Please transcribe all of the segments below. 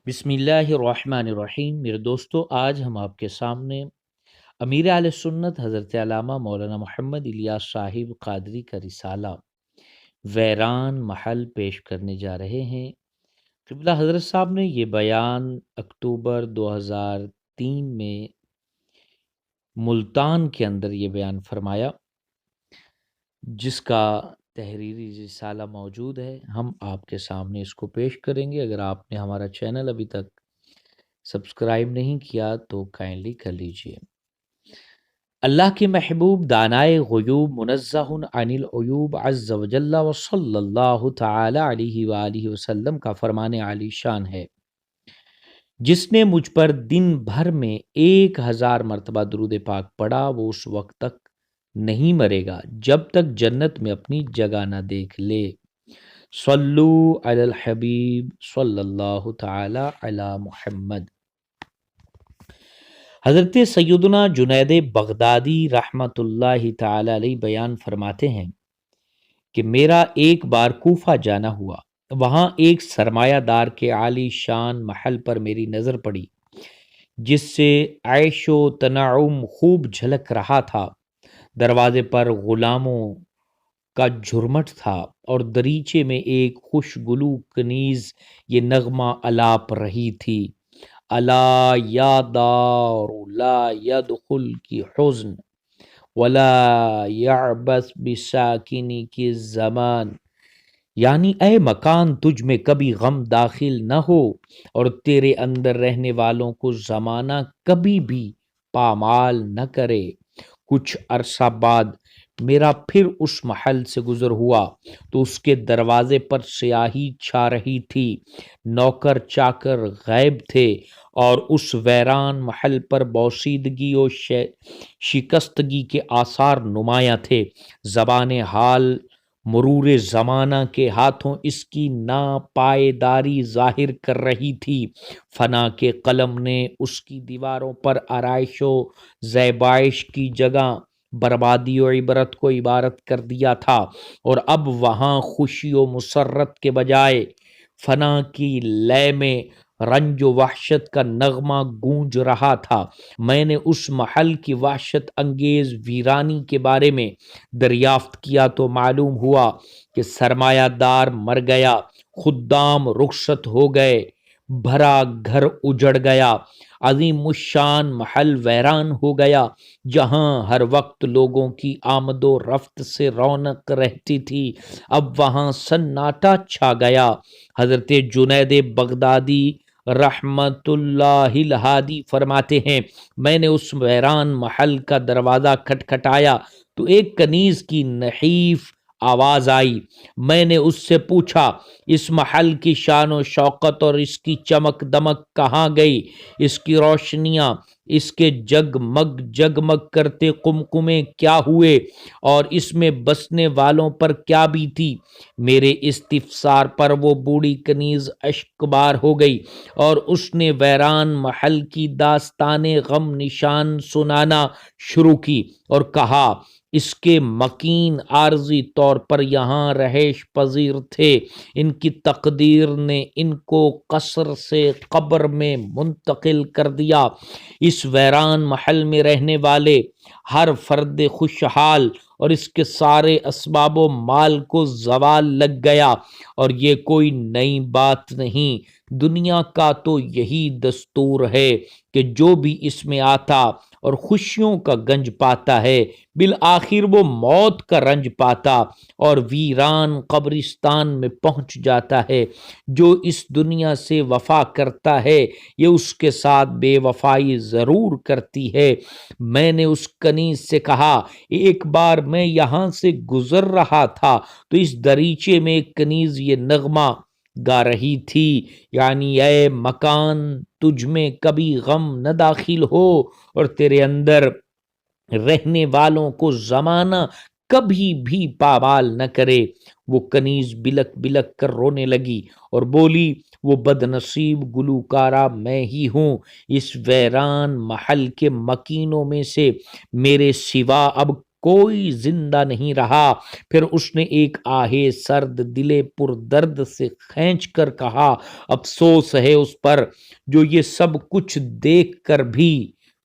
بسم اللہ الرحمن الرحیم۔ میرے دوستو، آج ہم آپ کے سامنے امیر اہل سنت حضرت علامہ مولانا محمد الیاس صاحب قادری کا رسالہ ویران محل پیش کرنے جا رہے ہیں۔ قبلہ حضرت صاحب نے یہ بیان اکتوبر 2003 میں ملتان کے اندر یہ بیان فرمایا، جس کا تحریری رسالہ موجود ہے۔ ہم آپ کے سامنے اس کو پیش کریں گے۔ اگر آپ نے ہمارا چینل ابھی تک سبسکرائب نہیں کیا تو کائنڈلی کر لیجئے۔ اللہ کے محبوب دانائے غیوب منزہ عن العیوب عز و جل و صلی اللہ تعالی علیہ وآلہ وسلم کا فرمان عالی شان ہے، جس نے مجھ پر دن بھر میں 1000 مرتبہ درود پاک پڑھا، وہ اس وقت تک نہیں مرے گا جب تک جنت میں اپنی جگہ نہ دیکھ لے۔ صلو علی الحبیب صلی اللہ تعالی علی محمد۔ حضرت سیدنا جنید بغدادی رحمۃ اللہ تعالی علیہ بیان فرماتے ہیں کہ میرا ایک بار کوفہ جانا ہوا۔ وہاں ایک سرمایہ دار کے عالی شان محل پر میری نظر پڑی، جس سے عیش و تنعم خوب جھلک رہا تھا۔ دروازے پر غلاموں کا جھرمٹ تھا اور دریچے میں ایک خوشگلو کنیز یہ نغمہ الاپ رہی تھی: الا یا دار لا يدخل کی حزن ولا يعبث بساکنی کی زمان، یعنی اے مکان، تجھ میں کبھی غم داخل نہ ہو اور تیرے اندر رہنے والوں کو زمانہ کبھی بھی پامال نہ کرے۔ کچھ عرصہ بعد میرا پھر اس محل سے گزر ہوا تو اس کے دروازے پر سیاہی چھا رہی تھی، نوکر چاکر غائب تھے اور اس ویران محل پر بوسیدگی و شکستگی کے آثار نمایاں تھے۔ زبان حال مرور زمانہ کے ہاتھوں اس کی ناپائیداری ظاہر کر رہی تھی۔ فنا کے قلم نے اس کی دیواروں پر آرائش و زیبائش کی جگہ بربادی و عبرت کو عبارت کر دیا تھا، اور اب وہاں خوشی و مسرت کے بجائے فنا کی لے میں رنج و وحشت کا نغمہ گونج رہا تھا۔ میں نے اس محل کی وحشت انگیز ویرانی کے بارے میں دریافت کیا تو معلوم ہوا کہ سرمایہ دار مر گیا، خدام رخصت ہو گئے، بھرا گھر اجڑ گیا، عظیم الشان محل ویران ہو گیا۔ جہاں ہر وقت لوگوں کی آمد و رفت سے رونق رہتی تھی، اب وہاں سناٹا چھا گیا۔ حضرت جنید بغدادی رحمت اللہ الہادی فرماتے ہیں، میں نے اس ویران محل کا دروازہ کھٹکھٹایا تو ایک کنیز کی نحیف آواز آئی۔ میں نے اس سے پوچھا، اس محل کی شان و شوکت اور اس کی چمک دمک کہاں گئی؟ اس کی روشنیاں، اس کے جگمگ کرتے قمقمے کیا ہوئے اور اس میں بسنے والوں پر کیا بیتی؟ میرے استفسار پر وہ بوڑھی کنیز اشکبار ہو گئی اور اس نے ویران محل کی داستان غم نشان سنانا شروع کی اور کہا، اس کے مکین عارضی طور پر یہاں رہائش پذیر تھے، ان کی تقدیر نے ان کو قصر سے قبر میں منتقل کر دیا۔ اس ویران محل میں رہنے والے ہر فرد خوشحال اور اس کے سارے اسباب و مال کو زوال لگ گیا، اور یہ کوئی نئی بات نہیں۔ دنیا کا تو یہی دستور ہے کہ جو بھی اس میں آتا اور خوشیوں کا گنج پاتا ہے، بالآخر وہ موت کا رنج پاتا اور ویران قبرستان میں پہنچ جاتا ہے۔ جو اس دنیا سے وفا کرتا ہے، یہ اس کے ساتھ بے وفائی ضرور کرتی ہے۔ میں نے اس کنیز سے کہا، ایک بار میں یہاں سے گزر رہا تھا تو اس دریچے میں ایک کنیز یہ نغمہ گا رہی تھی، یعنی اے مکان، تجھ میں کبھی غم نہ داخل ہو اور تیرے اندر رہنے والوں کو زمانہ کبھی بھی پامال نہ کرے۔ وہ کنیز بلک بلک کر رونے لگی اور بولی، وہ بد نصیب گلوکارہ میں ہی ہوں۔ اس ویران محل کے مکینوں میں سے میرے سوا اب کوئی زندہ نہیں رہا۔ پھر اس نے ایک آہے سرد دلے پر درد سے کھینچ کر کہا، افسوس ہے اس پر جو یہ سب کچھ دیکھ کر بھی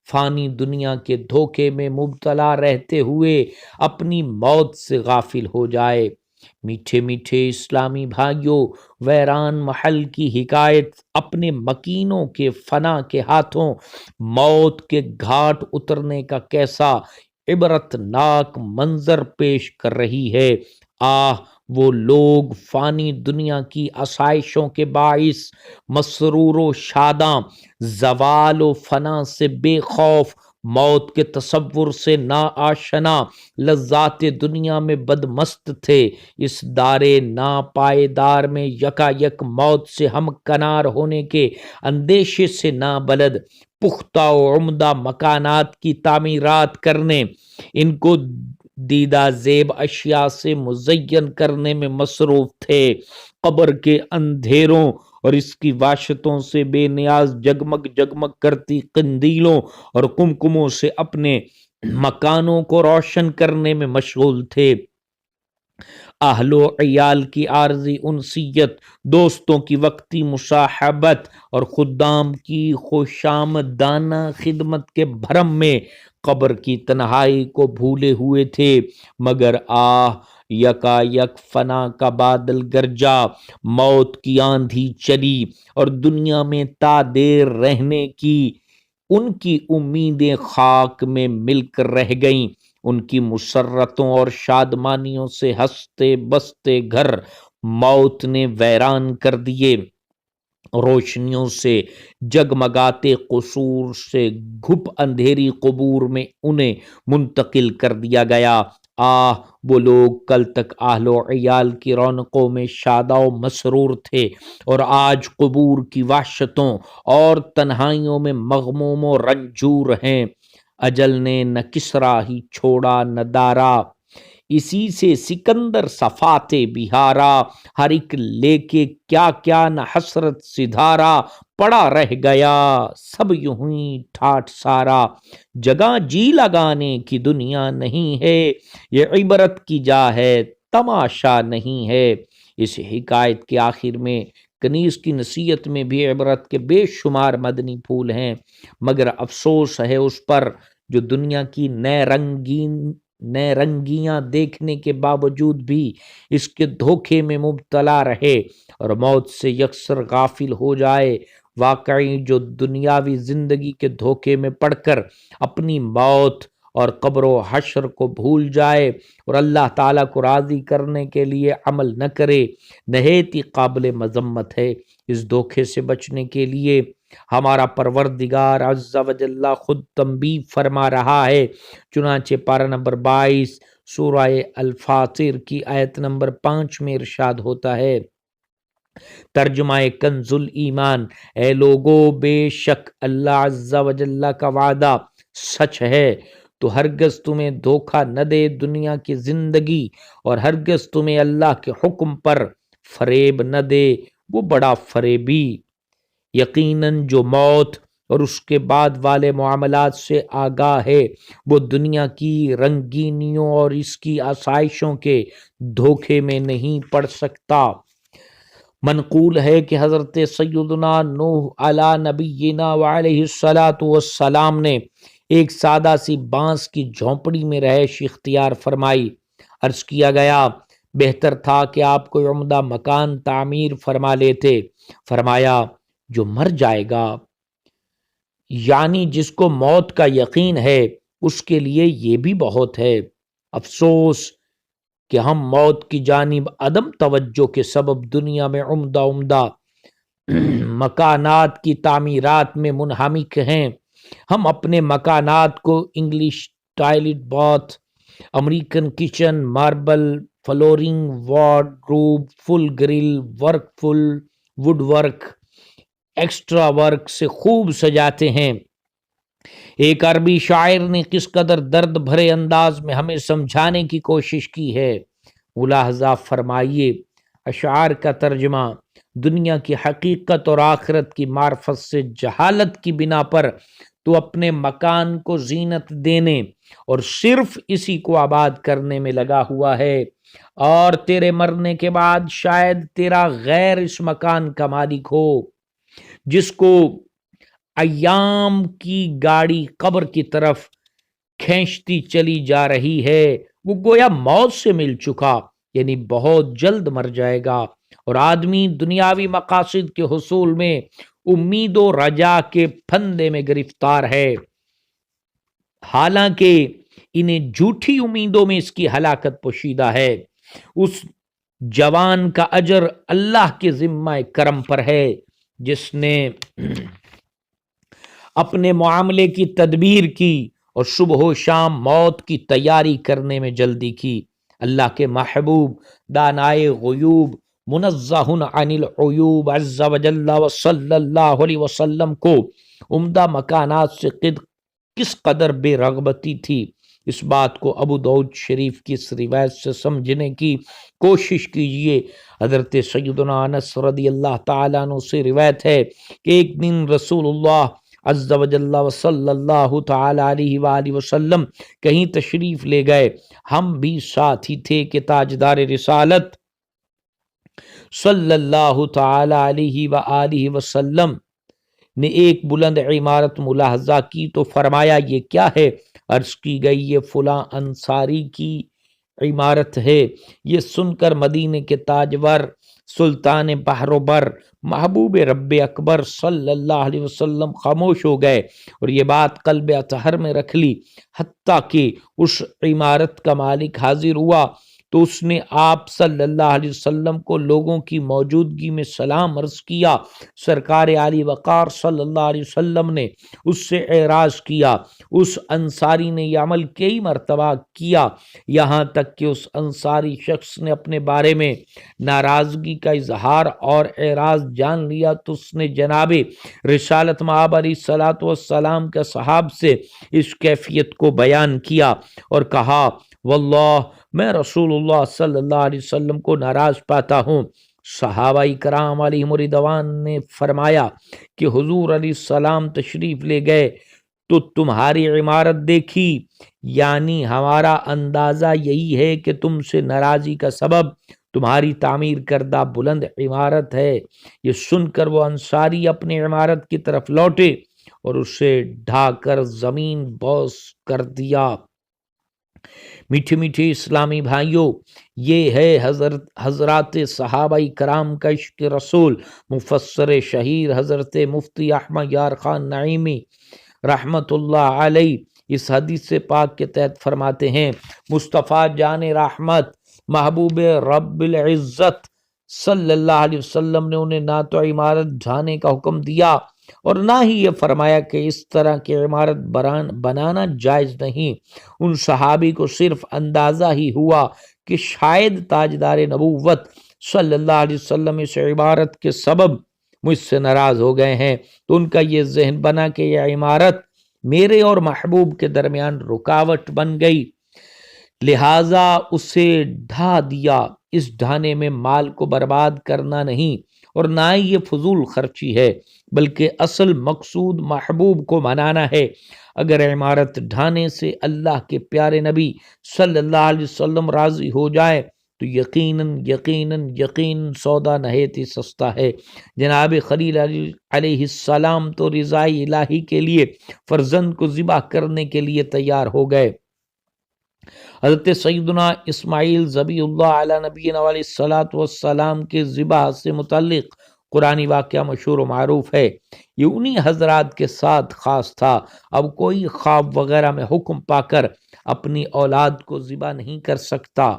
فانی دنیا کے دھوکے میں مبتلا رہتے ہوئے اپنی موت سے غافل ہو جائے۔ میٹھے میٹھے اسلامی بھائیوں، ویران محل کی حکایت اپنے مکینوں کے فنا کے ہاتھوں موت کے گھاٹ اترنے کا کیسا عبرت ناک منظر پیش کر رہی ہے۔ آہ، وہ لوگ فانی دنیا کی آسائشوں کے باعث مسرور و شاداں، زوال و فنا سے بے خوف، موت کے تصور سے نا آشنا، لذات دنیا میں بدمست تھے۔ اس دار ناپائیدار میں یکا یک موت سے ہم کنار ہونے کے اندیشے سے نابلد، پختہ و عمدہ مکانات کی تعمیرات کرنے، ان کو دیدہ زیب اشیاء سے مزین کرنے میں مصروف تھے۔ قبر کے اندھیروں اور اس کی وحشتوں سے بے نیاز جگمگ جگمگ کرتی قندیلوں اور کمکموں سے اپنے مکانوں کو روشن کرنے میں مشغول تھے۔ اہل و عیال کی عارضی انسیت، دوستوں کی وقتی مصاحبت اور خدام کی خوشامدانہ خدمت کے بھرم میں قبر کی تنہائی کو بھولے ہوئے تھے۔ مگر یکا یک فنا کا بادل گرجا، موت کی آندھی چلی اور دنیا میں تا دیر رہنے کی ان کی امیدیں خاک میں مل کر رہ گئیں۔ ان کی مسرتوں اور شادمانیوں سے ہنستے بستے گھر موت نے ویران کر دیے۔ روشنیوں سے جگمگاتے قصور سے گھپ اندھیری قبور میں انہیں منتقل کر دیا گیا۔ وہ لوگ کل تک اہل و عیال کی رونقوں میں شاداں و مسرور تھے اور آج قبور کی وحشتوں اور تنہائیوں میں مغموم و رنجور ہیں۔ اجل نے نہ کسرا ہی چھوڑا نہ دارا، اسی سے سکندر صفات بہارا، ہر ایک لے کے کیا کیا نہ حسرت سدھارا، پڑا رہ گیا سب یوں ہی ٹھاٹھ سارا۔ جگہ جی لگانے کی دنیا نہیں ہے، یہ عبرت کی جا ہے تماشا نہیں ہے۔ اس حکایت کے آخر میں کنیز کی نصیحت میں بھی عبرت کے بے شمار مدنی پھول ہیں، مگر افسوس ہے اس پر جو دنیا کی نئے رنگیاں دیکھنے کے باوجود بھی اس کے دھوکے میں مبتلا رہے اور موت سے یکسر غافل ہو جائے۔ واقعی جو دنیاوی زندگی کے دھوکے میں پڑ کر اپنی موت اور قبر و حشر کو بھول جائے اور اللہ تعالیٰ کو راضی کرنے کے لیے عمل نہ کرے، نہایت ہی قابل مذمت ہے۔ اس دھوکے سے بچنے کے لیے ہمارا پروردگار عز و جل خود تنبیہ فرما رہا ہے۔ چنانچہ پارہ نمبر 22 سورہ الفاطر کی آیت نمبر 5 میں ارشاد ہوتا ہے، ترجمہ کنز الایمان، اے لوگو بے شک اللہ عز و جل کا وعدہ سچ ہے، تو ہرگز تمہیں دھوکہ نہ دے دنیا کی زندگی، اور ہرگز تمہیں اللہ کے حکم پر فریب نہ دے وہ بڑا فریبی۔ یقیناً جو موت اور اس کے بعد والے معاملات سے آگاہ ہے وہ دنیا کی رنگینیوں اور اس کی آسائشوں کے دھوکے میں نہیں پڑ سکتا۔ منقول ہے کہ حضرت سیدنا نوح علی نبینا وعلیہ الصلاۃ والسلام نے ایک سادہ سی بانس کی جھونپڑی میں رہائش اختیار فرمائی۔ عرض کیا گیا بہتر تھا کہ آپ کوئی عمدہ مکان تعمیر فرما لیتے۔ فرمایا جو مر جائے گا، یعنی جس کو موت کا یقین ہے، اس کے لیے یہ بھی بہت ہے۔ افسوس کہ ہم موت کی جانب عدم توجہ کے سبب دنیا میں عمدہ مکانات کی تعمیرات میں منہمک ہیں۔ ہم اپنے مکانات کو English toilet bath, American kitchen, marble flooring, wardrobe, full grill work, full wood work, extra work سے خوب سجاتے ہیں۔ ایک عربی شاعر نے کس قدر درد بھرے انداز میں ہمیں سمجھانے کی کوشش کی ہے، ملاحظہ فرمائیے۔ اشعار کا ترجمہ، دنیا کی حقیقت اور آخرت کی معرفت سے جہالت کی بنا پر تو اپنے مکان کو زینت دینے اور صرف اسی کو آباد کرنے میں لگا ہوا ہے، اور تیرے مرنے کے بعد شاید تیرا غیر اس مکان کا مالک ہو، جس کو ایام کی گاڑی قبر کی طرف کھینچتی چلی جا رہی ہے، وہ گویا موت سے مل چکا، یعنی بہت جلد مر جائے گا۔ اور آدمی دنیاوی مقاصد کے حصول میں امید و رجا کے پھندے میں گرفتار ہے، حالانکہ انہیں جھوٹی امیدوں میں اس کی ہلاکت پوشیدہ ہے۔ اس جوان کا اجر اللہ کے ذمہ کرم پر ہے جس نے اپنے معاملے کی تدبیر کی اور صبح و شام موت کی تیاری کرنے میں جلدی کی۔ اللہ کے محبوب دانائے غیوب منزہ عن العیوب عز وجل وصلی اللہ علیہ وسلم کو عمدہ مکانات سے کس قدر بے رغبتی تھی، اس بات کو ابو داؤد شریف کی اس روایت سے سمجھنے کی کوشش کیجئے۔ حضرت سیدنا انس رضی اللہ تعالیٰ عنہ سے روایت ہے کہ ایک دن رسول اللہ عز وجل وصلی اللہ تعالی علیہ وآلہ وسلم کہیں تشریف لے گئے، ہم بھی ساتھ ہی تھے کہ تاجدار رسالت صلی اللہ تعالی علیہ وآلہ وسلم نے ایک بلند عمارت ملاحظہ کی تو فرمایا یہ کیا ہے؟ عرض کی گئی یہ فلاں انصاری کی عمارت ہے۔ یہ سن کر مدینے کے تاجور سلطان بحر و بر محبوب رب اکبر صلی اللہ علیہ وسلم خاموش ہو گئے اور یہ بات قلب اطہر میں رکھ لی، حتیٰ کہ اس عمارت کا مالک حاضر ہوا تو اس نے آپ صلی اللہ علیہ وسلم کو لوگوں کی موجودگی میں سلام عرض کیا۔ سرکار عالی وقار صلی اللہ علیہ وسلم نے اس سے اعراض کیا۔ اس انصاری نے یہ عمل کئی مرتبہ کیا، یہاں تک کہ اس انصاری شخص نے اپنے بارے میں ناراضگی کا اظہار اور اعراض جان لیا تو اس نے جناب رسالت مآب علیہ الصلوۃ والسلام کے صحاب سے اس کیفیت کو بیان کیا اور کہا واللہ میں رسول اللہ صلی اللہ علیہ وسلم کو ناراض پاتا ہوں۔ صحابہ کرام علیہم رضوان نے فرمایا کہ حضور علیہ السلام تشریف لے گئے تو تمہاری عمارت دیکھی، یعنی ہمارا اندازہ یہی ہے کہ تم سے ناراضی کا سبب تمہاری تعمیر کردہ بلند عمارت ہے۔ یہ سن کر وہ انصاری اپنی عمارت کی طرف لوٹے اور اسے ڈھا کر زمین بوس کر دیا۔ میٹھے میٹھے اسلامی بھائیوں، یہ ہے حضرات صحابہ کرام کا عشق رسول۔ مفسر شہیر حضرت مفتی احمد یار خان نعیمی رحمت اللہ علیہ اس حدیث پاک کے تحت فرماتے ہیں مصطفیٰ جان رحمت محبوب رب العزت صلی اللہ علیہ وسلم نے انہیں نہ تو عمارت ڈھانے کا حکم دیا اور نہ ہی یہ فرمایا کہ اس طرح کی عمارت بنانا جائز نہیں۔ ان صحابی کو صرف اندازہ ہی ہوا کہ شاید تاجدار نبوت صلی اللہ علیہ وسلم اس عمارت کے سبب مجھ سے ناراض ہو گئے ہیں، تو ان کا یہ ذہن بنا کہ یہ عمارت میرے اور محبوب کے درمیان رکاوٹ بن گئی، لہٰذا اسے ڈھا دیا۔ اس ڈھانے میں مال کو برباد کرنا نہیں اور نہ ہی یہ فضول خرچی ہے، بلکہ اصل مقصود محبوب کو منانا ہے۔ اگر عمارت ڈھانے سے اللہ کے پیارے نبی صلی اللہ علیہ وسلم راضی ہو جائے تو یقیناً سودا نہایت ہی سستا ہے۔ جناب خلیل علیہ السلام تو رضائے الہی کے لیے فرزند کو ذبح کرنے کے لیے تیار ہو گئے۔ حضرت سیدنا اسماعیل ذبیح اللہ علیہ نبینا علیہ الصلوۃ والسلام کے ذبح سے متعلق قرآنی واقعہ مشہور و معروف ہے۔ یہ انہی حضرات کے ساتھ خاص تھا۔ اب کوئی خواب وغیرہ میں حکم پا کر اپنی اولاد کو ذبح نہیں کر سکتا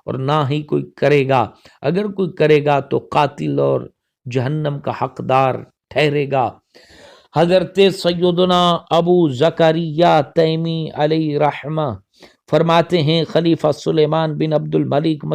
اور نہ ہی کوئی کرے گا، اگر کوئی کرے گا تو قاتل اور جہنم کا حقدار ٹھہرے گا۔ حضرت سیدنا ابو زکریا تیمی علیہ رحمہ فرماتے ہیں خلیفہ سلیمان بن عبد الملک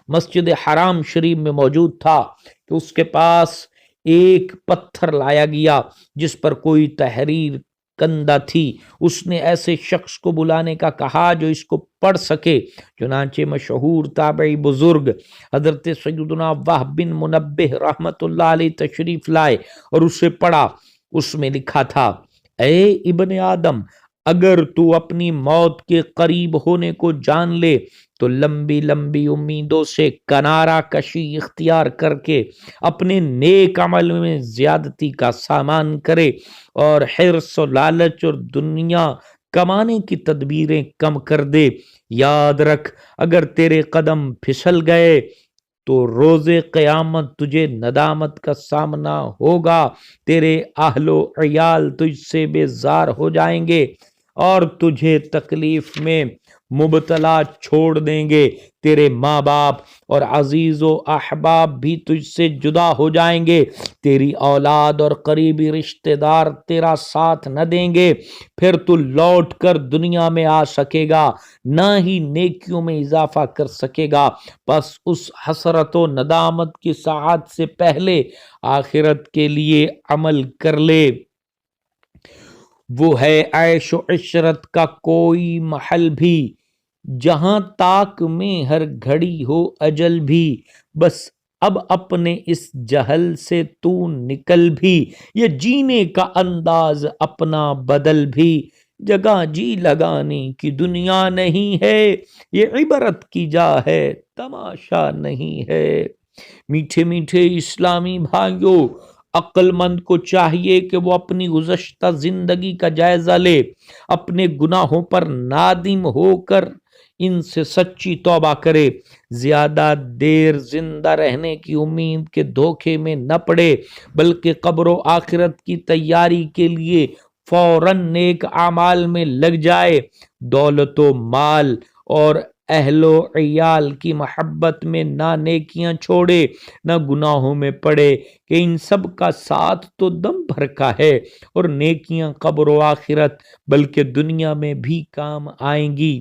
مسجد حرام شریف میں موجود تھا کہ اس کے پاس ایک پتھر لایا گیا جس پر کوئی تحریر کندہ تھی۔ اس نے ایسے شخص کو بلانے کا کہا جو اس کو پڑھ سکے، چنانچہ مشہور تابعی بزرگ حضرت سیدنا وہب بن منبہ رحمت اللہ علیہ تشریف لائے اور اسے پڑھا۔ اس میں لکھا تھا اے ابن آدم، اگر تو اپنی موت کے قریب ہونے کو جان لے تو لمبی لمبی امیدوں سے کنارہ کشی اختیار کر کے اپنے نیک عمل میں زیادتی کا سامان کرے اور حرص و لالچ اور دنیا کمانے کی تدبیریں کم کر دے۔ یاد رکھ، اگر تیرے قدم پھسل گئے تو روز قیامت تجھے ندامت کا سامنا ہوگا، تیرے اہل و عیال تجھ سے بیزار ہو جائیں گے اور تجھے تکلیف میں مبتلا چھوڑ دیں گے، تیرے ماں باپ اور عزیز و احباب بھی تجھ سے جدا ہو جائیں گے، تیری اولاد اور قریبی رشتہ دار تیرا ساتھ نہ دیں گے، پھر تو لوٹ کر دنیا میں آ سکے گا، نہ ہی نیکیوں میں اضافہ کر سکے گا، بس اس حسرت و ندامت کی ساعت سے پہلے آخرت کے لیے عمل کر لے۔ وہ ہے عیش و عشرت کا کوئی محل بھی جہاں تاک میں ہر گھڑی ہو اجل بھی، بس اب اپنے اس جہل سے تو نکل بھی، یہ جینے کا انداز اپنا بدل بھی، جگہ جی لگانے کی دنیا نہیں ہے، یہ عبرت کی جا ہے تماشا نہیں ہے۔ میٹھے میٹھے اسلامی بھائیوں، عقل مند کو چاہیے کہ وہ اپنی گزشتہ زندگی کا جائزہ لے، اپنے گناہوں پر نادم ہو کر ان سے سچی توبہ کرے، زیادہ دیر زندہ رہنے کی امید کے دھوکے میں نہ پڑے، بلکہ قبر و آخرت کی تیاری کے لیے فوراً نیک اعمال میں لگ جائے، دولت و مال اور اہل و عیال کی محبت میں نہ نیکیاں چھوڑے نہ گناہوں میں پڑے، کہ ان سب کا ساتھ تو دم بھر کا ہے اور نیکیاں قبر و آخرت بلکہ دنیا میں بھی کام آئیں گی۔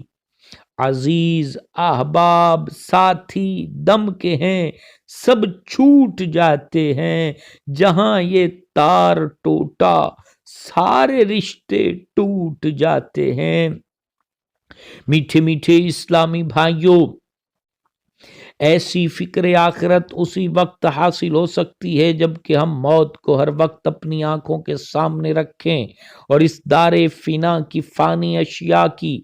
عزیز احباب ساتھی دم کے ہیں، سب چھوٹ جاتے ہیں، جہاں یہ تار ٹوٹا سارے رشتے ٹوٹ جاتے ہیں۔ میٹھے میٹھے اسلامی بھائیوں، ایسی فکر آخرت اسی وقت حاصل ہو سکتی ہے جب کہ ہم موت کو ہر وقت اپنی آنکھوں کے سامنے رکھیں اور اس دار فنا کی فانی اشیاء کی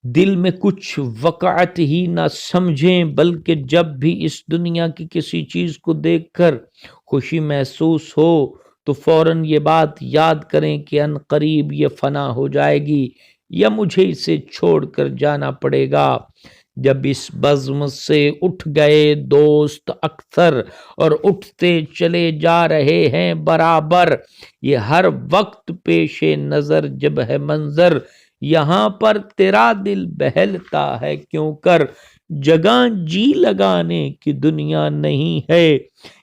دل میں کچھ وقعت ہی نہ سمجھیں، بلکہ جب بھی اس دنیا کی کسی چیز کو دیکھ کر خوشی محسوس ہو تو فوراً یہ بات یاد کریں کہ ان قریب یہ فنا ہو جائے گی یا مجھے اسے چھوڑ کر جانا پڑے گا۔ جب اس بزم سے اٹھ گئے دوست اکثر اور اٹھتے چلے جا رہے ہیں برابر، یہ ہر وقت پیش نظر جب ہے منظر، یہاں پر تیرا دل بہلتا ہے کیوں کر، جگہ جی لگانے کی دنیا نہیں ہے،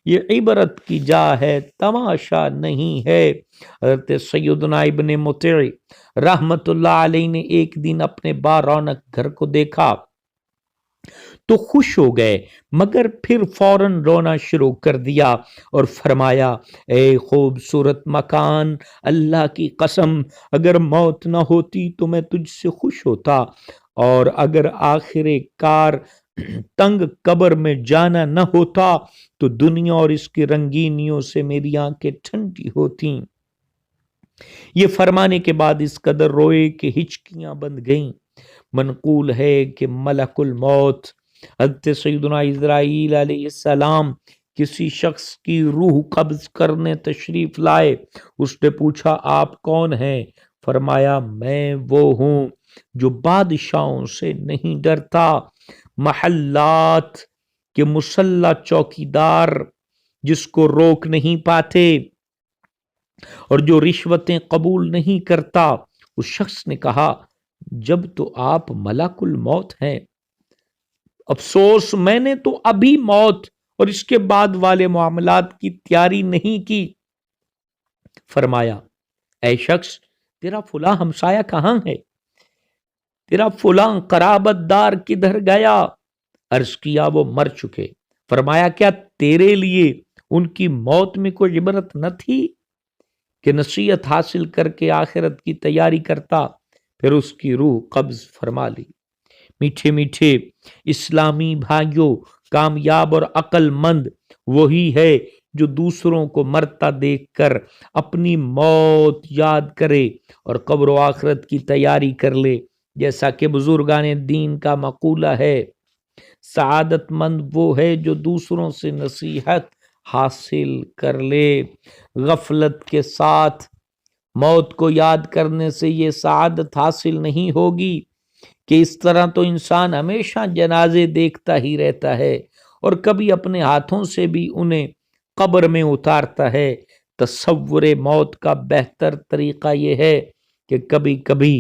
یہ عبرت کی جا ہے تماشا نہیں ہے۔ حضرت سیدنا ابن مطیع رحمت اللہ علیہ نے ایک دن اپنے با رونق گھر کو دیکھا تو خوش ہو گئے، مگر پھر فوراً رونا شروع کر دیا اور فرمایا، اے خوبصورت مکان، اللہ کی قسم اگر موت نہ ہوتی تو میں تجھ سے خوش ہوتا، اور اگر آخر کار تنگ قبر میں جانا نہ ہوتا تو دنیا اور اس کی رنگینیوں سے میری آنکھیں ٹھنڈی ہوتیں۔ یہ فرمانے کے بعد اس قدر روئے کہ ہچکیاں بند گئیں۔ منقول ہے کہ ملک الموت حضرت سیدنا اسرائیل علیہ السلام کسی شخص کی روح قبض کرنے تشریف لائے۔ اس نے پوچھا، آپ کون ہیں؟ فرمایا، میں وہ ہوں جو بادشاہوں سے نہیں ڈرتا، محلات کے مسلح چوکیدار جس کو روک نہیں پاتے اور جو رشوتیں قبول نہیں کرتا۔ اس شخص نے کہا، جب تو آپ ملک الموت ہیں، افسوس میں نے تو ابھی موت اور اس کے بعد والے معاملات کی تیاری نہیں کی۔ فرمایا، اے شخص، تیرا فلاں ہمسایہ کہاں ہے؟ تیرا فلاں قرابت دار کدھر گیا؟ عرض کیا، وہ مر چکے۔ فرمایا، کیا تیرے لیے ان کی موت میں کوئی عبرت نہ تھی کہ نصیحت حاصل کر کے آخرت کی تیاری کرتا؟ پھر اس کی روح قبض فرما لی۔ میٹھے میٹھے اسلامی بھائیوں، کامیاب اور عقل مند وہی ہے جو دوسروں کو مرتا دیکھ کر اپنی موت یاد کرے اور قبر و آخرت کی تیاری کر لے. جیسا کہ بزرگان دین کا مقولہ ہے، سعادت مند وہ ہے جو دوسروں سے نصیحت حاصل کر لے. غفلت کے ساتھ موت کو یاد کرنے سے یہ سعادت حاصل نہیں ہوگی کہ اس طرح تو انسان ہمیشہ جنازے دیکھتا ہی رہتا ہے اور کبھی اپنے ہاتھوں سے بھی انہیں قبر میں اتارتا ہے. تصور موت کا بہتر طریقہ یہ ہے کہ کبھی کبھی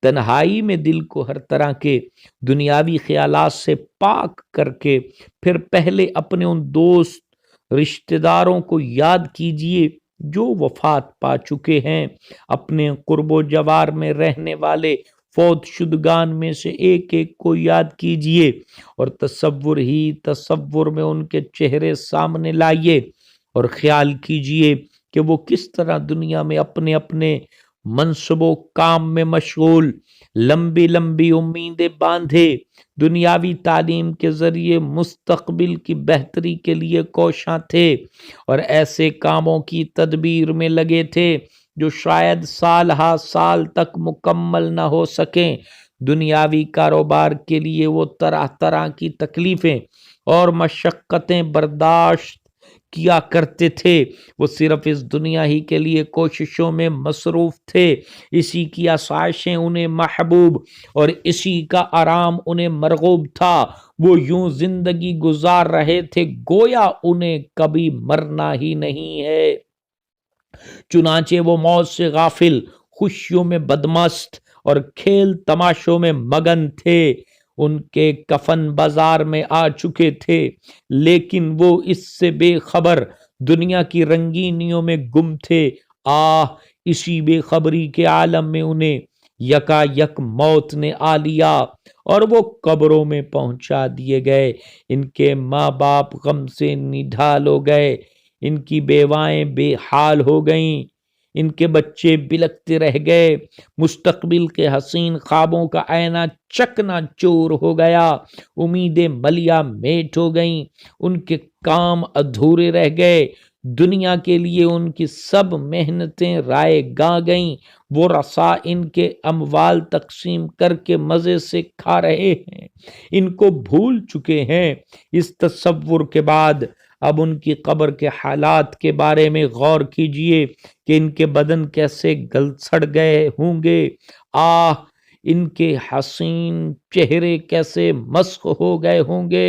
تنہائی میں دل کو ہر طرح کے دنیاوی خیالات سے پاک کر کے پھر پہلے اپنے ان دوست رشتہ داروں کو یاد کیجئے جو وفات پا چکے ہیں. اپنے قرب و جوار میں رہنے والے فوت شدگان میں سے ایک ایک کو یاد کیجئے اور تصور میں ان کے چہرے سامنے لائیے اور خیال کیجئے کہ وہ کس طرح دنیا میں اپنے اپنے منصب و کام میں مشغول، لمبی لمبی امیدیں باندھے، دنیاوی تعلیم کے ذریعے مستقبل کی بہتری کے لیے کوشاں تھے اور ایسے کاموں کی تدبیر میں لگے تھے جو شاید سال ہا سال تک مکمل نہ ہو سکیں. دنیاوی کاروبار کے لیے وہ طرح طرح کی تکلیفیں اور مشقتیں برداشت کیا کرتے تھے. وہ صرف اس دنیا ہی کے لیے کوششوں میں مصروف تھے. اسی کی آسائشیں انہیں محبوب اور اسی کا آرام انہیں مرغوب تھا. وہ یوں زندگی گزار رہے تھے گویا انہیں کبھی مرنا ہی نہیں ہے. چنانچہ وہ موت سے غافل، خوشیوں میں بدمست اور کھیل تماشوں میں مگن تھے. ان کے کفن بازار میں آ چکے تھے لیکن وہ اس سے بے خبر دنیا کی رنگینیوں میں گم تھے. اسی بے خبری کے عالم میں انہیں یکا یک موت نے آ لیا اور وہ قبروں میں پہنچا دیے گئے. ان کے ماں باپ غم سے نڈھال ہو گئے، ان کی بیوائیں بے حال ہو گئیں، ان کے بچے بلکتے رہ گئے، مستقبل کے حسین خوابوں کا آئینہ چکنا چور ہو گیا، امیدیں ملیا میٹ ہو گئیں، ان کے کام ادھورے رہ گئے، دنیا کے لیے ان کی سب محنتیں رائے گاں گئیں. وہ رسا ان کے اموال تقسیم کر کے مزے سے کھا رہے ہیں، ان کو بھول چکے ہیں. اس تصور کے بعد اب ان کی قبر کے حالات کے بارے میں غور کیجئے کہ ان کے بدن کیسے گل سڑ گئے ہوں گے. ان کے حسین چہرے کیسے مسخ ہو گئے ہوں گے.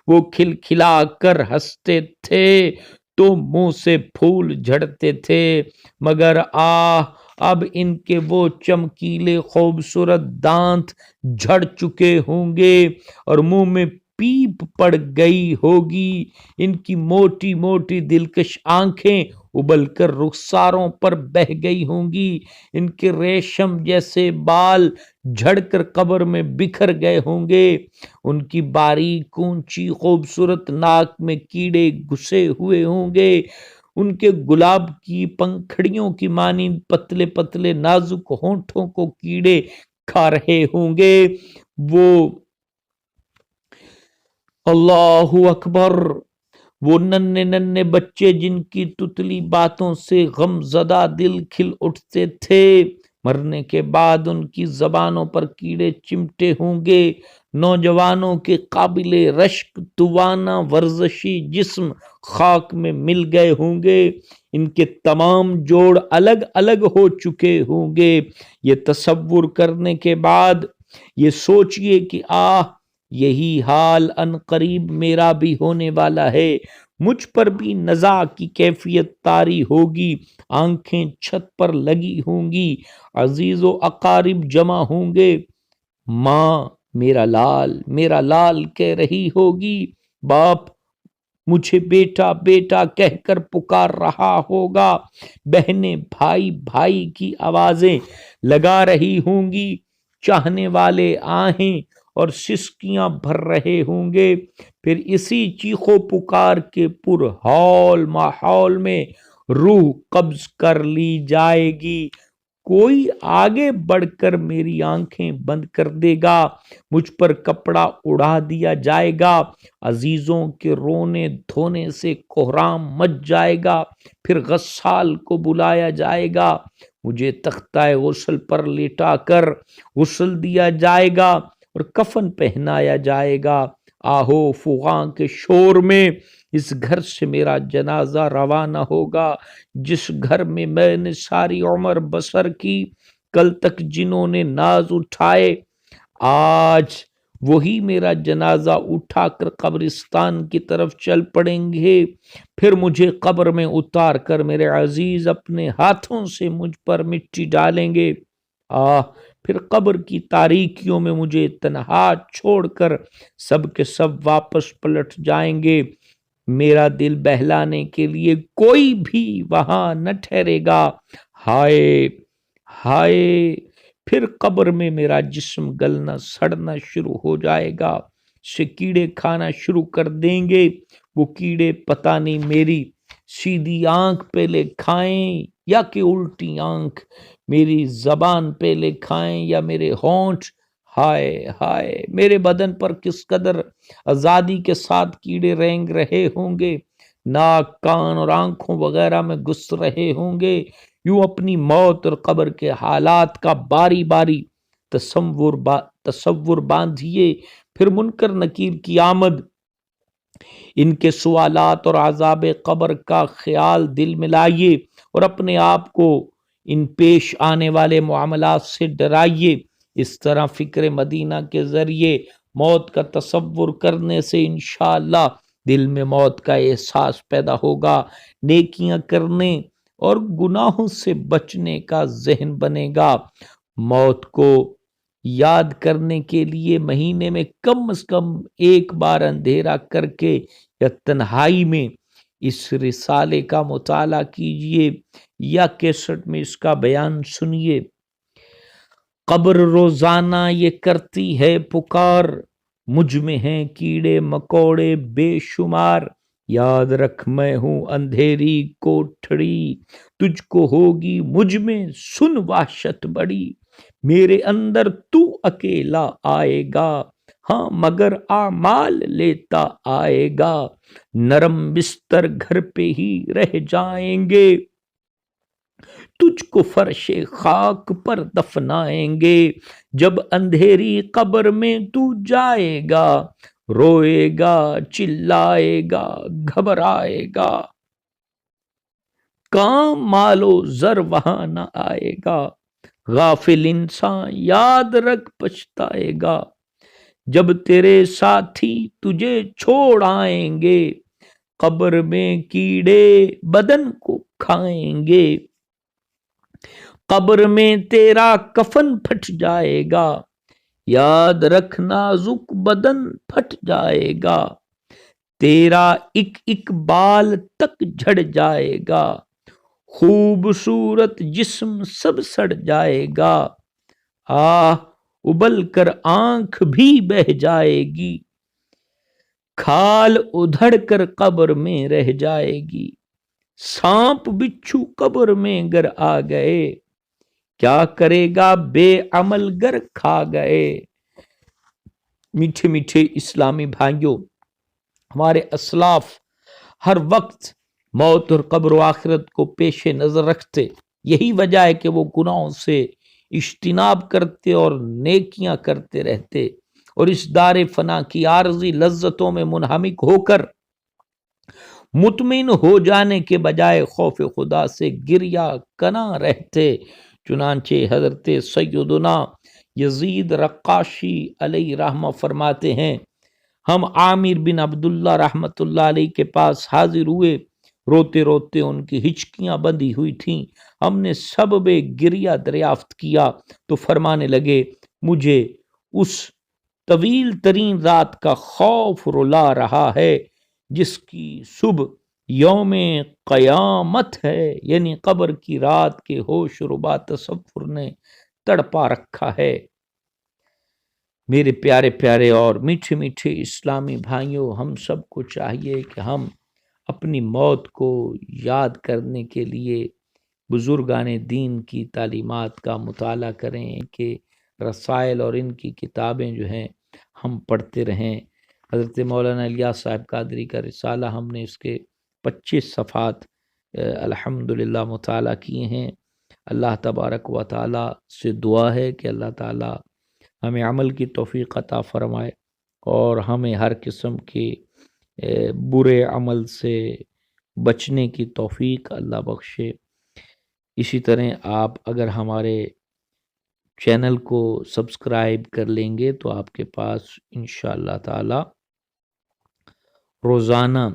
وہ کھلکھلا کر ہنستے تھے تو منہ سے پھول جھڑتے تھے، مگر اب ان کے وہ چمکیلے خوبصورت دانت جھڑ چکے ہوں گے اور منہ میں پیپ پڑ گئی ہوگی. ان کی موٹی موٹی دلکش آنکھیں ابل کر رخساروں پر بہہ گئی ہوں گی. ان کے ریشم جیسے بال جھڑ کر قبر میں بکھر گئے ہوں گے. ان کی باریک اونچی خوبصورت ناک میں کیڑے گھسے ہوئے ہوں گے. ان کے گلاب کی پنکھڑیوں کی مانند پتلے پتلے نازک ہونٹوں کو کیڑے کھا رہے ہوں گے. وہ اللہ اکبر، وہ ننھے ننھے بچے جن کی تتلی باتوں سے غم زدہ دل کھل اٹھتے تھے، مرنے کے بعد ان کی زبانوں پر کیڑے چمٹے ہوں گے. نوجوانوں کے قابل رشک توانا ورزشی جسم خاک میں مل گئے ہوں گے. ان کے تمام جوڑ الگ الگ ہو چکے ہوں گے. یہ تصور کرنے کے بعد یہ سوچئے کہ یہی حال ان قریب میرا بھی ہونے والا ہے. مجھ پر بھی نزاع کی کیفیت طاری ہوگی، آنکھیں چھت پر لگی ہوں گی، عزیز و اقارب جمع ہوں گے. ماں میرا لال کہہ رہی ہوگی، باپ مجھے بیٹا بیٹا کہہ کر پکار رہا ہوگا، بہنیں بھائی کی آوازیں لگا رہی ہوں گی، چاہنے والے آہیں اور سسکیاں بھر رہے ہوں گے. پھر اسی چیخو پکار کے پرہول ماحول میں روح قبض کر لی جائے گی. کوئی آگے بڑھ کر میری آنکھیں بند کر دے گا، مجھ پر کپڑا اڑا دیا جائے گا، عزیزوں کے رونے دھونے سے کوہرام مچ جائے گا، پھر غسال کو بلایا جائے گا، مجھے تختہ غسل پر لٹا کر غسل دیا جائے گا اور کفن پہنایا جائے گا۔ آہو فغاں کے شور میں اس گھر سے میرا جنازہ روانہ ہوگا، جس گھر میں میں نے ساری عمر بسر کی، کل تک جنہوں نے ناز اٹھائے، آج وہی میرا جنازہ اٹھا کر قبرستان کی طرف چل پڑیں گے، پھر مجھے قبر میں اتار کر میرے عزیز اپنے ہاتھوں سے مجھ پر مٹی ڈالیں گے۔ پھر قبر کی تاریکیوں میں مجھے تنہا چھوڑ کر سب کے سب واپس پلٹ جائیں گے، میرا دل بہلانے کے لیے کوئی بھی وہاں نہ ٹھہرے گا۔ ہائے ہائے، پھر قبر میں میرا جسم گلنا سڑنا شروع ہو جائے گا، سے کیڑے کھانا شروع کر دیں گے، وہ کیڑے پتہ نہیں میری سیدھی آنکھ پہلے کھائیں یا کہ الٹی آنکھ، میری زبان پہلے کھائیں یا میرے ہونٹ۔ ہائے ہائے، میرے بدن پر کس قدر آزادی کے ساتھ کیڑے رینگ رہے ہوں گے، ناک کان اور آنکھوں وغیرہ میں گھس رہے ہوں گے۔ یوں اپنی موت اور قبر کے حالات کا باری باری تصور باندھیے، پھر منکر نکیر کی آمد، ان کے سوالات اور عذاب قبر کا خیال دل میں لائیے اور اپنے آپ کو ان پیش آنے والے معاملات سے ڈرائیے۔ اس طرح فکر مدینہ کے ذریعے موت کا تصور کرنے سے انشاءاللہ دل میں موت کا احساس پیدا ہوگا، نیکیاں کرنے اور گناہوں سے بچنے کا ذہن بنے گا۔ موت کو یاد کرنے کے لیے مہینے میں کم از کم ایک بار اندھیرا کر کے یا تنہائی میں اس رسالے کا مطالعہ کیجئے یا کیسٹ میں اس کا بیان سنیے۔ قبر روزانہ یہ کرتی ہے پکار، مجھ میں ہیں کیڑے مکوڑے بے شمار، یاد رکھ میں ہوں اندھیری کوٹھڑی، تجھ کو ہوگی مجھ میں سن وحشت بڑی، میرے اندر تو اکیلا آئے گا، ہاں مگر اعمال لیتا آئے گا، نرم بستر گھر پہ ہی رہ جائیں گے، تجھ کو فرش خاک پر دفنائیں گے، جب اندھیری قبر میں تو جائے گا، روئے گا چلائے گا گھبرائے گا، کام مال و زر وہاں نہ آئے گا، غافل انسان یاد رکھ پچھتائے گا، جب تیرے ساتھی تجھے چھوڑ آئیں گے، قبر میں کیڑے بدن کو کھائیں گے، قبر میں تیرا کفن پھٹ جائے گا، یاد رکھ نازک بدن پھٹ جائے گا، تیرا ایک ایک بال تک جھڑ جائے گا، خوبصورت جسم سب سڑ جائے گا، ابل کر آنکھ بھی بہہ جائے گی، کھال ادھڑ کر قبر میں رہ جائے گی، سانپ بچھو قبر میں گر آ گئے، کیا کرے گا بے عمل گر کھا گئے۔ میٹھے میٹھے اسلامی بھائیوں، ہمارے اسلاف ہر وقت موت اور قبر و آخرت کو پیش نظر رکھتے، یہی وجہ ہے کہ وہ گناہوں سے اجتناب کرتے اور نیکیاں کرتے رہتے، اور اس دار فنا کی عارضی لذتوں میں منہمک ہو کر مطمئن ہو جانے کے بجائے خوف خدا سے گریہ کنا رہتے۔ چنانچہ حضرت سیدنا یزید رقاشی علیہ رحمہ فرماتے ہیں، ہم عامر بن عبداللہ رحمت اللہ علیہ کے پاس حاضر ہوئے، روتے روتے ان کی ہچکیاں بندھی ہوئی تھیں، ہم نے سبب گریہ دریافت کیا تو فرمانے لگے، مجھے اس طویل ترین رات کا خوف رلا رہا ہے جس کی صبح یوم قیامت ہے، یعنی قبر کی رات کے ہوش ربا تصور نے تڑپا رکھا ہے۔ میرے پیارے پیارے اور میٹھے میٹھے اسلامی بھائیوں، ہم سب کو چاہیے کہ ہم اپنی موت کو یاد کرنے کے لیے بزرگان دین کی تعلیمات کا مطالعہ کریں، کہ رسائل اور ان کی کتابیں جو ہیں ہم پڑھتے رہیں۔ حضرت مولانا الیاس صاحب قادری کا رسالہ ہم نے اس کے 25 صفحات الحمدللہ مطالعہ کیے ہیں۔ اللہ تبارک و تعالی سے دعا ہے کہ اللہ تعالی ہمیں عمل کی توفیق عطا فرمائے اور ہمیں ہر قسم کے برے عمل سے بچنے کی توفیق اللہ بخشے۔ اسی طرح آپ اگر ہمارے چینل کو سبسکرائب کر لیں گے تو آپ کے پاس انشاءاللہ تعالی روزانہ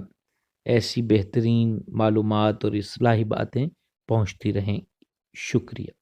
ایسی بہترین معلومات اور اصلاحی باتیں پہنچتی رہیں۔ شکریہ۔